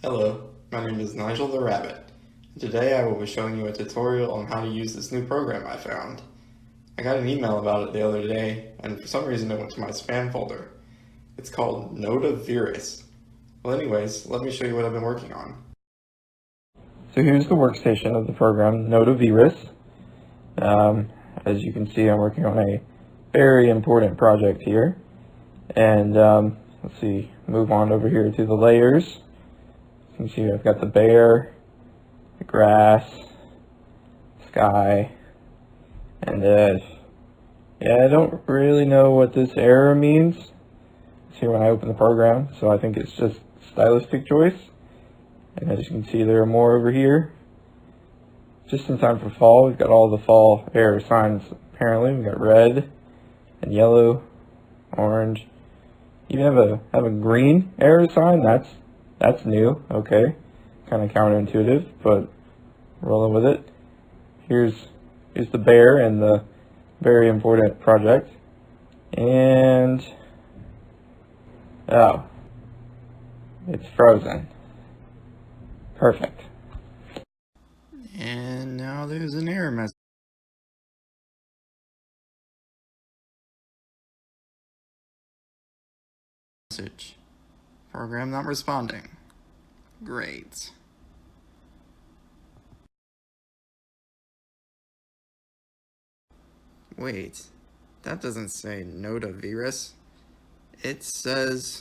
Hello, my name is Nigel the Rabbit, and today I will be showing you a tutorial on how to use this new program I found. I got an email about it the other day, and for some reason it went to my spam folder. It's called Notavirus. Well anyways, let me show you what I've been working on. So here's the workstation of the program, Notavirus. As you can see, I'm working on a very important project here. And let's see, move on over here to the layers. You can see I've got the bear, the grass, sky, and I don't really know what this error means. It's here when I open the program, so I think it's just stylistic choice. And as you can see, there are more over here. Just in time for fall, we've got all the fall error signs apparently. We've got red and yellow, orange. Even have a green error sign. That's new. Okay, kind of counterintuitive, but rolling with it. Here's the bear and the very important project. And oh, it's frozen. Perfect. And now there's an error message. Program not responding. Great. Wait, that doesn't say Notavirus. It says